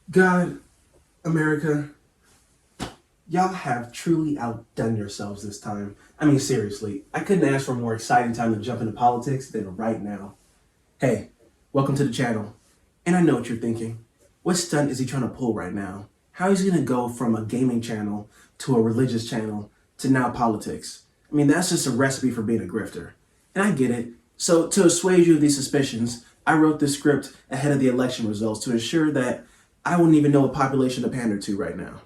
God, America, y'all have truly outdone yourselves this time. I mean, seriously, I couldn't ask for a more exciting time to jump into politics than right now. Hey, welcome to the channel. And I know what you're thinking. What stunt is he trying to pull right now? How is he going to go from a gaming channel to a religious channel to now politics? I mean, that's just a recipe for being a grifter. And I get it. So, to assuage you of these suspicions, I wrote this script ahead of the election results to ensure that I wouldn't even know what population to pander to right now.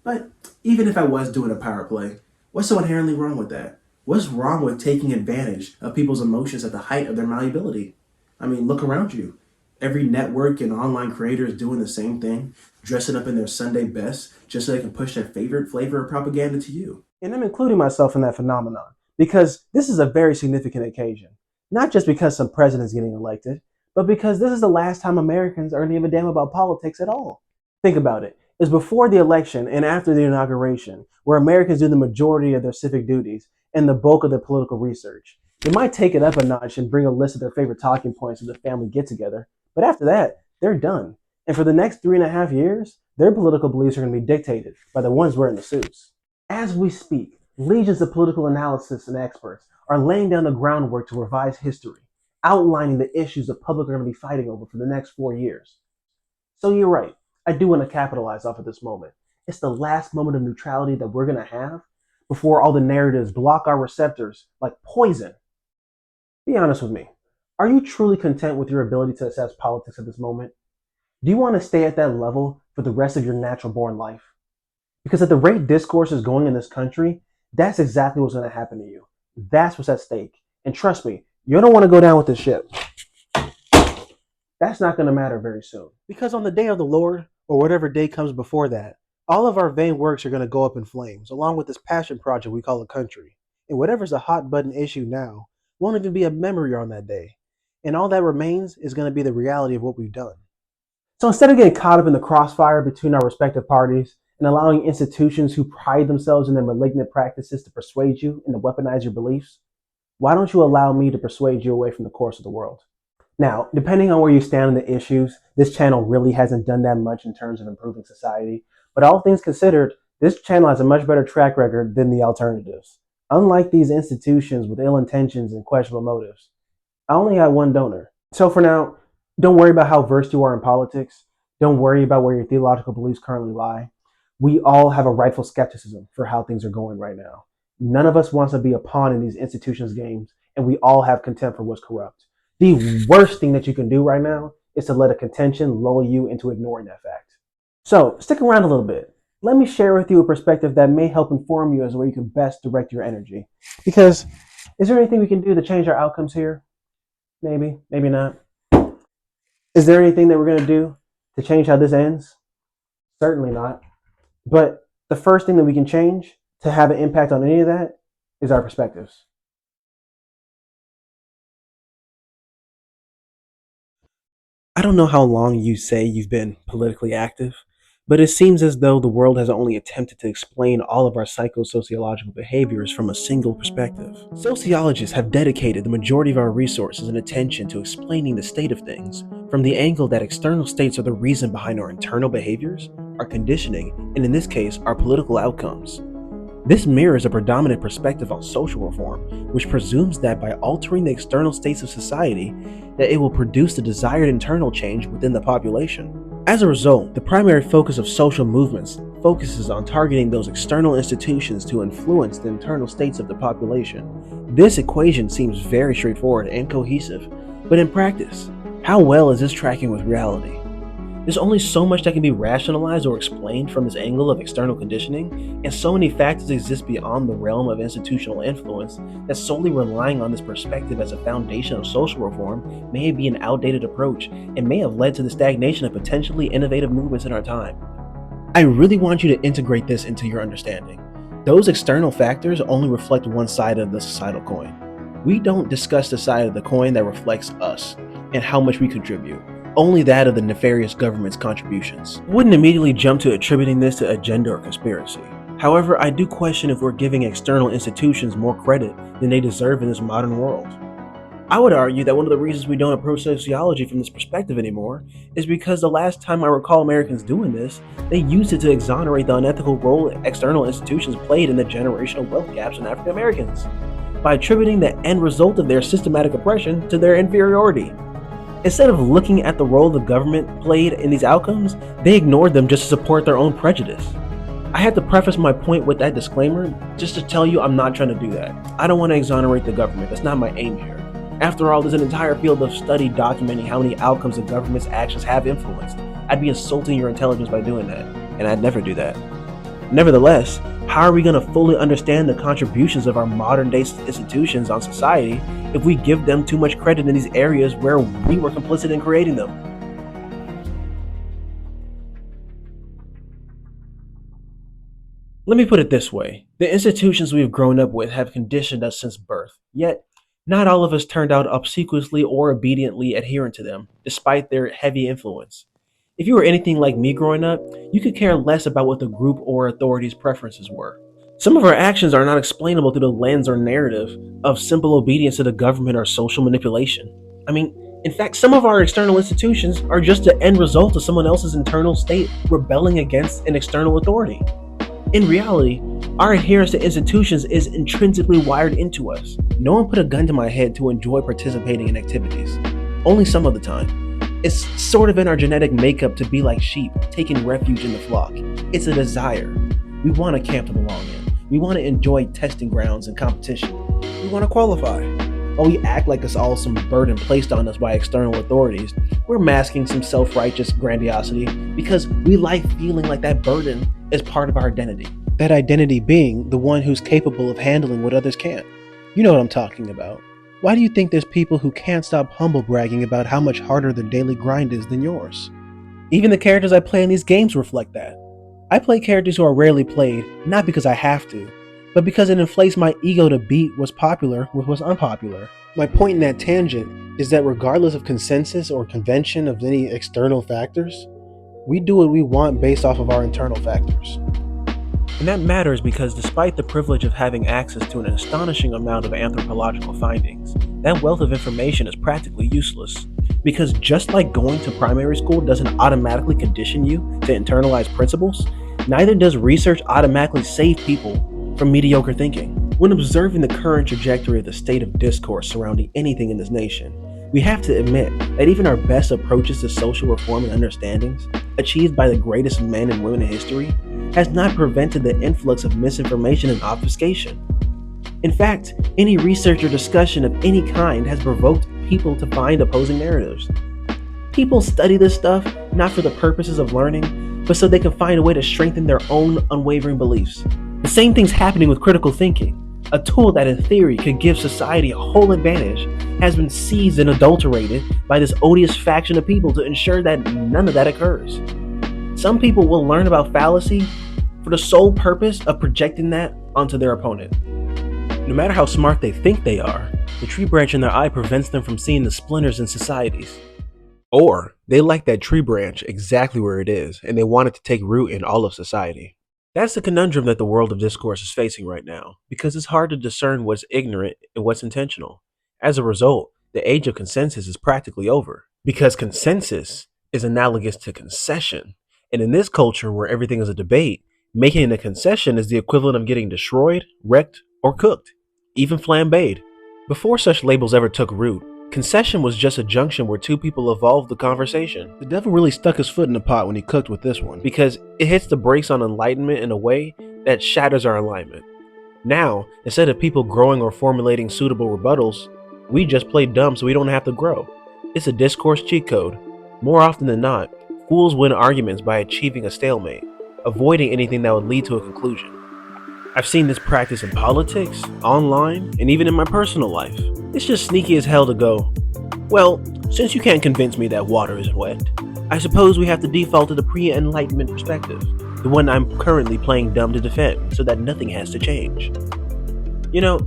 But even if I was doing a power play, what's so inherently wrong with that? What's wrong with taking advantage of people's emotions at the height of their malleability? I mean, look around you. Every network and online creator is doing the same thing, dressing up in their Sunday best just so they can push their favorite flavor of propaganda to you. And I'm including myself in that phenomenon because this is a very significant occasion. Not just because some president's getting elected, but because this is the last time Americans are going to give a damn about politics at all. Think about it. It's before the election and after the inauguration, where Americans do the majority of their civic duties and the bulk of their political research. They might take it up a notch and bring a list of their favorite talking points to the family get together, but after that, they're done. And for the next 3.5 years, their political beliefs are going to be dictated by the ones wearing the suits. As we speak, legions of political analysts and experts are laying down the groundwork to revise history, outlining the issues the public are going to be fighting over for the next 4 years. So you're right. I do want to capitalize off of this moment. It's the last moment of neutrality that we're going to have before all the narratives block our receptors like poison. Be honest with me. Are you truly content with your ability to assess politics at this moment? Do you want to stay at that level for the rest of your natural born life? Because at the rate discourse is going in this country, that's exactly what's going to happen to you. That's what's at stake. And trust me, you don't want to go down with this ship. That's not going to matter very soon. Because on the day of the Lord, or whatever day comes before that, all of our vain works are going to go up in flames, along with this passion project we call a country. And whatever's a hot button issue now won't even be a memory on that day. And all that remains is going to be the reality of what we've done. So instead of getting caught up in the crossfire between our respective parties and allowing institutions who pride themselves in their malignant practices to persuade you and to weaponize your beliefs, why don't you allow me to persuade you away from the course of the world? Now, depending on where you stand on the issues, this channel really hasn't done that much in terms of improving society. But all things considered, this channel has a much better track record than the alternatives. Unlike these institutions with ill intentions and questionable motives, I only had one donor. So for now, don't worry about how versed you are in politics. Don't worry about where your theological beliefs currently lie. We all have a rightful skepticism for how things are going right now. None of us wants to be a pawn in these institutions' games, and we all have contempt for what's corrupt. The worst thing that you can do right now is to let a contention lull you into ignoring that fact. So stick around a little bit. Let me share with you a perspective that may help inform you as where you can best direct your energy. Because is there anything we can do to change our outcomes here? Maybe, maybe not. Is there anything that we're going to do to change how this ends? Certainly not. But the first thing that we can change to have an impact on any of that is our perspectives. I don't know how long you say you've been politically active, but it seems as though the world has only attempted to explain all of our psychosociological behaviors from a single perspective. Sociologists have dedicated the majority of our resources and attention to explaining the state of things from the angle that external states are the reason behind our internal behaviors, our conditioning, and in this case, our political outcomes. This mirrors a predominant perspective on social reform, which presumes that by altering the external states of society, that it will produce the desired internal change within the population. As a result, the primary focus of social movements focuses on targeting those external institutions to influence the internal states of the population. This equation seems very straightforward and cohesive, but in practice, how well is this tracking with reality? There's only so much that can be rationalized or explained from this angle of external conditioning, and so many factors exist beyond the realm of institutional influence that solely relying on this perspective as a foundation of social reform may be an outdated approach and may have led to the stagnation of potentially innovative movements in our time. I really want you to integrate this into your understanding. Those external factors only reflect one side of the societal coin. We don't discuss the side of the coin that reflects us and how much we contribute, only that of the nefarious government's contributions. I wouldn't immediately jump to attributing this to agenda or conspiracy. However, I do question if we're giving external institutions more credit than they deserve in this modern world. I would argue that one of the reasons we don't approach sociology from this perspective anymore is because the last time I recall Americans doing this, they used it to exonerate the unethical role external institutions played in the generational wealth gaps in African Americans, by attributing the end result of their systematic oppression to their inferiority. Instead of looking at the role the government played in these outcomes, they ignored them just to support their own prejudice. I had to preface my point with that disclaimer just to tell you I'm not trying to do that. I don't want to exonerate the government. That's not my aim here. After all, there's an entire field of study documenting how many outcomes the government's actions have influenced. I'd be insulting your intelligence by doing that, and I'd never do that. Nevertheless, how are we going to fully understand the contributions of our modern day institutions on society if we give them too much credit in these areas where we were complicit in creating them? Let me put it this way. The institutions we've grown up with have conditioned us since birth, yet not all of us turned out obsequiously or obediently adherent to them, despite their heavy influence. If you were anything like me growing up, you could care less about what the group or authority's preferences were. Some of our actions are not explainable through the lens or narrative of simple obedience to the government or social manipulation. I mean, in fact, some of our external institutions are just the end result of someone else's internal state rebelling against an external authority. In reality, our adherence to institutions is intrinsically wired into us. No one put a gun to my head to enjoy participating in activities. Only some of the time. It's sort of in our genetic makeup to be like sheep, taking refuge in the flock. It's a desire. We want a camp to belong in. We want to enjoy testing grounds and competition. We want to qualify. While we act like it's all some burden placed on us by external authorities, we're masking some self-righteous grandiosity because we like feeling like that burden is part of our identity. That identity being the one who's capable of handling what others can't. You know what I'm talking about. Why do you think there's people who can't stop humble bragging about how much harder their daily grind is than yours? Even the characters I play in these games reflect that. I play characters who are rarely played, not because I have to, but because it inflates my ego to beat what's popular with what's unpopular. My point in that tangent is that regardless of consensus or convention of any external factors, we do what we want based off of our internal factors. And that matters because despite the privilege of having access to an astonishing amount of anthropological findings, that wealth of information is practically useless. Because just like going to primary school doesn't automatically condition you to internalize principles, neither does research automatically save people from mediocre thinking. When observing the current trajectory of the state of discourse surrounding anything in this nation, we have to admit that even our best approaches to social reform and understandings, achieved by the greatest men and women in history, has not prevented the influx of misinformation and obfuscation. In fact, any research or discussion of any kind has provoked people to find opposing narratives. People study this stuff not for the purposes of learning, but so they can find a way to strengthen their own unwavering beliefs. The same thing's happening with critical thinking. A tool that in theory could give society a whole advantage has been seized and adulterated by this odious faction of people to ensure that none of that occurs. Some people will learn about fallacy for the sole purpose of projecting that onto their opponent. No matter how smart they think they are, the tree branch in their eye prevents them from seeing the splinters in societies. Or they like that tree branch exactly where it is, and they want it to take root in all of society. That's the conundrum that the world of discourse is facing right now, because it's hard to discern what's ignorant and what's intentional. As a result, the age of consensus is practically over, because consensus is analogous to concession. And in this culture where everything is a debate, making a concession is the equivalent of getting destroyed, wrecked, or cooked, even flambéed. Before such labels ever took root, concession was just a junction where two people evolved the conversation. The devil really stuck his foot in the pot when he cooked with this one, because it hits the brakes on enlightenment in a way that shatters our alignment. Now, instead of people growing or formulating suitable rebuttals, we just play dumb so we don't have to grow. It's a discourse cheat code. More often than not, fools win arguments by achieving a stalemate, avoiding anything that would lead to a conclusion. I've seen this practice in politics, online, and even in my personal life. It's just sneaky as hell to go, well, since you can't convince me that water isn't wet, I suppose we have to default to the pre-enlightenment perspective, the one I'm currently playing dumb to defend, so that nothing has to change. You know,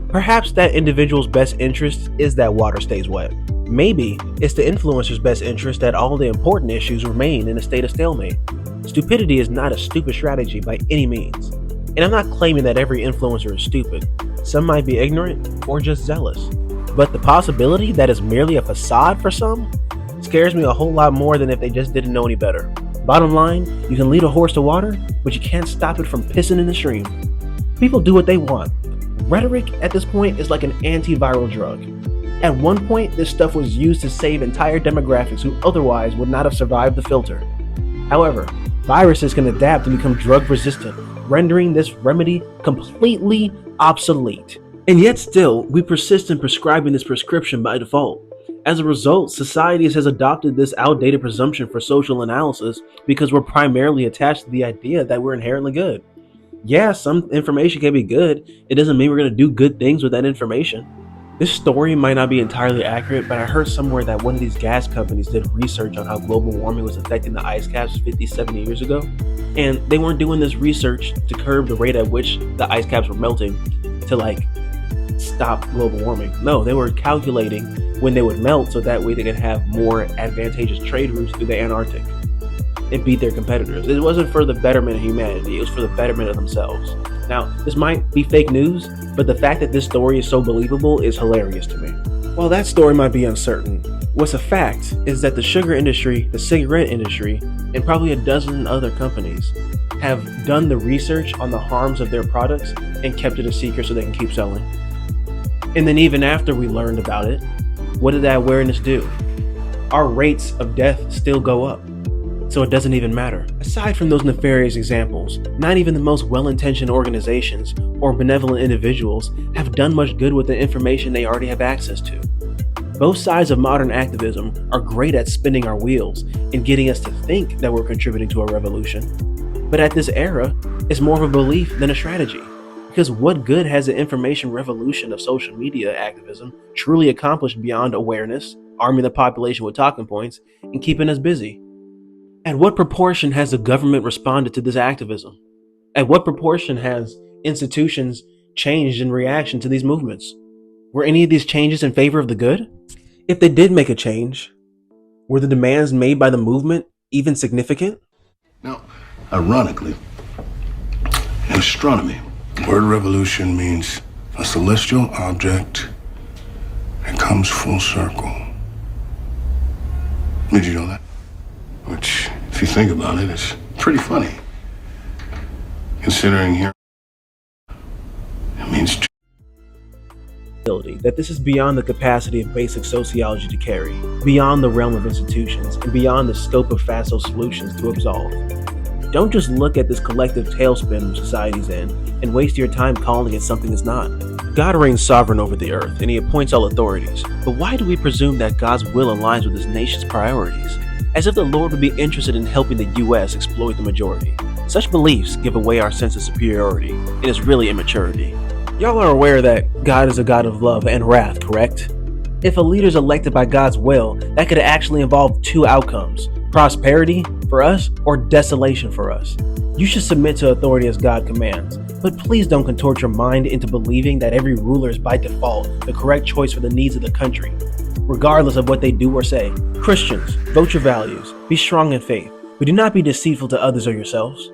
perhaps that individual's best interest is that water stays wet. Maybe it's the influencer's best interest that all the important issues remain in a state of stalemate. Stupidity is not a stupid strategy by any means. And I'm not claiming that every influencer is stupid. Some might be ignorant or just zealous. But the possibility that it's merely a facade for some scares me a whole lot more than if they just didn't know any better. Bottom line, you can lead a horse to water, but you can't stop it from pissing in the stream. People do what they want. Rhetoric at this point is like an antiviral drug. At one point, this stuff was used to save entire demographics who otherwise would not have survived the filter. However, viruses can adapt and become drug resistant, rendering this remedy completely obsolete. And yet still, we persist in prescribing this prescription by default. As a result, society has adopted this outdated presumption for social analysis because we're primarily attached to the idea that we're inherently good. Yeah, some information can be good. It doesn't mean we're going to do good things with that information. This story might not be entirely accurate, but I heard somewhere that one of these gas companies did research on how global warming was affecting the ice caps 50, 70 years ago. And they weren't doing this research to curb the rate at which the ice caps were melting to stop global warming. No, they were calculating when they would melt so that way they could have more advantageous trade routes through the Antarctic and beat their competitors. It wasn't for the betterment of humanity, it was for the betterment of themselves. Now, this might be fake news, but the fact that this story is so believable is hilarious to me. While that story might be uncertain, what's a fact is that the sugar industry, the cigarette industry, and probably a dozen other companies have done the research on the harms of their products and kept it a secret so they can keep selling. And then even after we learned about it, what did that awareness do? Our rates of death still go up. So it doesn't even matter. Aside from those nefarious examples, not even the most well-intentioned organizations or benevolent individuals have done much good with the information they already have access to. Both sides of modern activism are great at spinning our wheels and getting us to think that we're contributing to a revolution. But at this era, it's more of a belief than a strategy. Because what good has the information revolution of social media activism truly accomplished beyond awareness, arming the population with talking points, and keeping us busy? At what proportion has the government responded to this activism? At what proportion has institutions changed in reaction to these movements? Were any of these changes in favor of the good? If they did make a change, were the demands made by the movement even significant? Now, ironically, in astronomy, the word revolution means a celestial object that comes full circle. Did you know that? Which, if you think about it, is pretty funny. Considering here, it means that this is beyond the capacity of basic sociology to carry, beyond the realm of institutions, and beyond the scope of facile solutions to absolve. Don't just look at this collective tailspin society's in and waste your time calling it something it's not. God reigns sovereign over the earth, and he appoints all authorities. But why do we presume that God's will aligns with his nation's priorities? As if the Lord would be interested in helping the U.S. exploit the majority. Such beliefs give away our sense of superiority. It is really immaturity. Y'all are aware that God is a God of love and wrath, correct? If a leader is elected by God's will, that could actually involve two outcomes: prosperity for us or desolation for us. You should submit to authority as God commands, but please don't contort your mind into believing that every ruler is by default the correct choice for the needs of the country, regardless of what they do or say. Christians, vote your values, be strong in faith, but do not be deceitful to others or yourselves.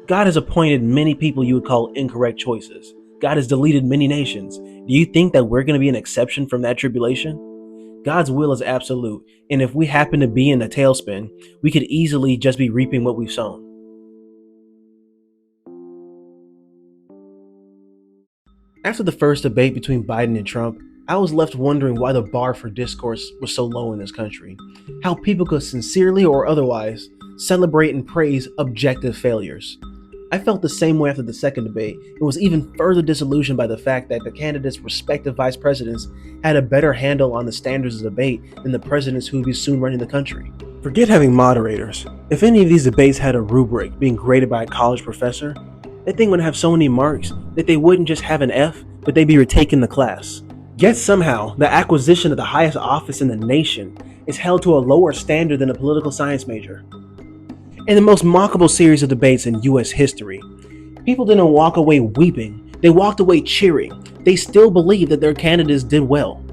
God has appointed many people you would call incorrect choices. God has deleted many nations. Do you think that we're going to be an exception from that tribulation? God's will is absolute, and if we happen to be in a tailspin, we could easily just be reaping what we've sown. After the first debate between Biden and Trump, I was left wondering why the bar for discourse was so low in this country. How people could sincerely or otherwise celebrate and praise objective failures. I felt the same way after the second debate and was even further disillusioned by the fact that the candidates' respective vice presidents had a better handle on the standards of debate than the presidents who would be soon running the country. Forget having moderators. If any of these debates had a rubric being graded by a college professor, that thing would have so many marks that they wouldn't just have an F, but they'd be retaking the class. Yet somehow, the acquisition of the highest office in the nation is held to a lower standard than a political science major. In the most mockable series of debates in US history, people didn't walk away weeping, they walked away cheering. They still believed that their candidates did well.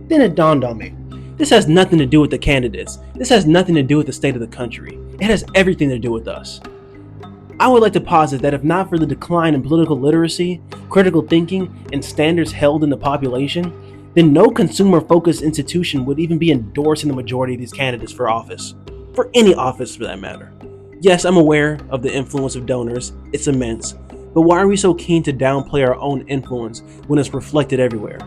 Then it dawned on me, this has nothing to do with the candidates, this has nothing to do with the state of the country, it has everything to do with us. I would like to posit that if not for the decline in political literacy, critical thinking, and standards held in the population, then no consumer-focused institution would even be endorsing the majority of these candidates for office. For any office for that matter. Yes, I'm aware of the influence of donors, it's immense, but why are we so keen to downplay our own influence when it's reflected everywhere?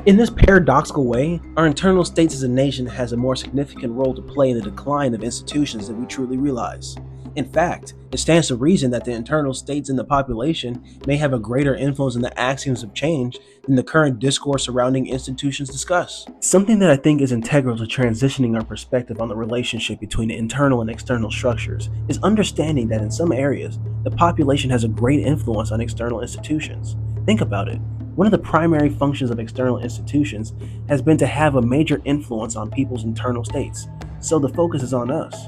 In this paradoxical way, our internal states as a nation has a more significant role to play in the decline of institutions than we truly realize. In fact, it stands to reason that the internal states in the population may have a greater influence on the axioms of change than the current discourse surrounding institutions discuss. Something that I think is integral to transitioning our perspective on the relationship between internal and external structures is understanding that in some areas, the population has a great influence on external institutions. Think about it. One of the primary functions of external institutions has been to have a major influence on people's internal states, so the focus is on us.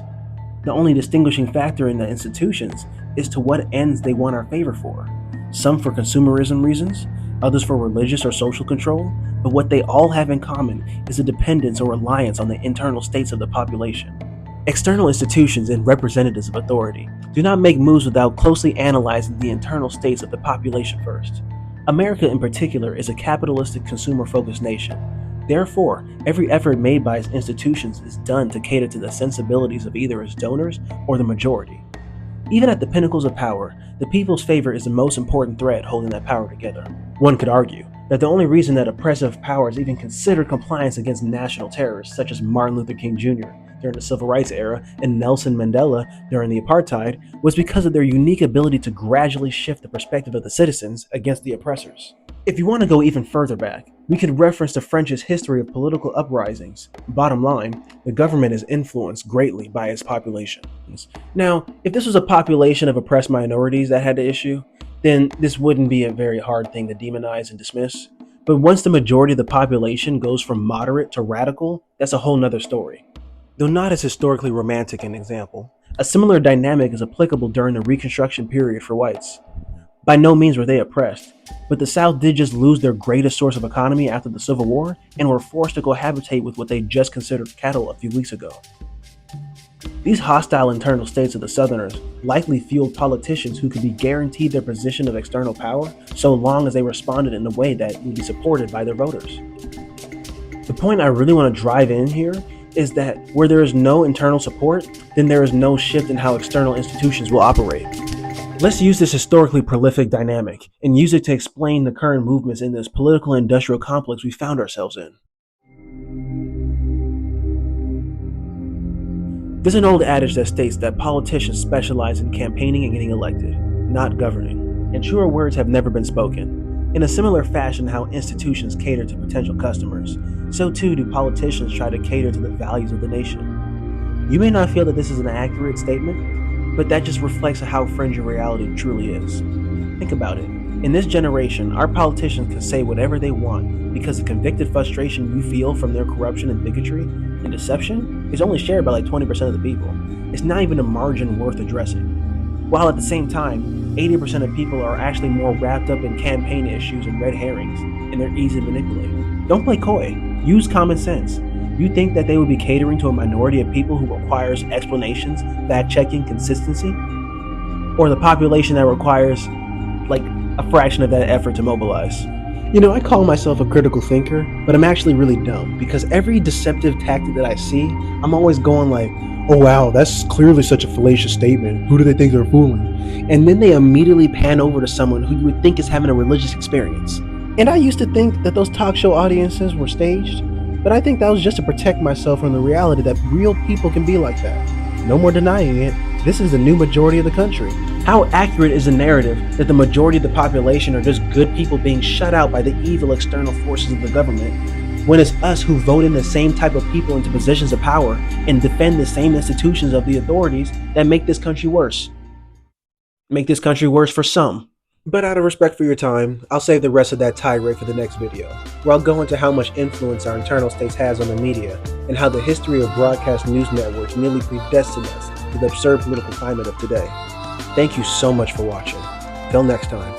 The only distinguishing factor in the institutions is to what ends they want our favor for. Some for consumerism reasons, others for religious or social control, but what they all have in common is a dependence or reliance on the internal states of the population. External institutions and representatives of authority do not make moves without closely analyzing the internal states of the population first. America in particular is a capitalistic consumer-focused nation. Therefore, every effort made by its institutions is done to cater to the sensibilities of either its donors or the majority. Even at the pinnacles of power, the people's favor is the most important thread holding that power together. One could argue that the only reason that oppressive powers even considered compliance against national terrorists such as Martin Luther King Jr. during the Civil Rights era and Nelson Mandela during the apartheid was because of their unique ability to gradually shift the perspective of the citizens against the oppressors. If you want to go even further back, we could reference the French's history of political uprisings. Bottom line, the government is influenced greatly by its population. Now, if this was a population of oppressed minorities that had the issue, then this wouldn't be a very hard thing to demonize and dismiss. But once the majority of the population goes from moderate to radical, that's a whole nother story. Though not as historically romantic an example, a similar dynamic is applicable during the Reconstruction period for whites. By no means were they oppressed, but the South did just lose their greatest source of economy after the Civil War and were forced to cohabitate with what they just considered cattle a few weeks ago. These hostile internal states of the Southerners likely fueled politicians who could be guaranteed their position of external power so long as they responded in a way that would be supported by their voters. The point I really want to drive in here is that where there is no internal support, then there is no shift in how external institutions will operate. Let's use this historically prolific dynamic and use it to explain the current movements in this political industrial complex we found ourselves in. There's an old adage that states that politicians specialize in campaigning and getting elected, not governing, and truer words have never been spoken. In a similar fashion how institutions cater to potential customers, so too do politicians try to cater to the values of the nation. You may not feel that this is an accurate statement, but that just reflects how fringe reality truly is. Think about it. In this generation, our politicians can say whatever they want because the convicted frustration you feel from their corruption and bigotry and deception is only shared by like 20% of the people. It's not even a margin worth addressing. While at the same time, 80% of people are actually more wrapped up in campaign issues and red herrings, and they're easy to manipulate. Don't play coy. Use common sense. You think that they would be catering to a minority of people who requires explanations, fact-checking, consistency? Or the population that requires, like, a fraction of that effort to mobilize? You know, I call myself a critical thinker, but I'm actually really dumb because every deceptive tactic that I see, I'm always going like, oh wow, that's clearly such a fallacious statement. Who do they think they're fooling? And then they immediately pan over to someone who you would think is having a religious experience. And I used to think that those talk show audiences were staged, but I think that was just to protect myself from the reality that real people can be like that. No more denying it, this is the new majority of the country. How accurate is the narrative that the majority of the population are just good people being shut out by the evil external forces of the government, when it's us who vote in the same type of people into positions of power and defend the same institutions of the authorities that make this country worse? Make this country worse for some. But out of respect for your time, I'll save the rest of that tirade for the next video, where I'll go into how much influence our internal states has on the media, and how the history of broadcast news networks nearly predestined us to the absurd political climate of today. Thank you so much for watching. Till next time.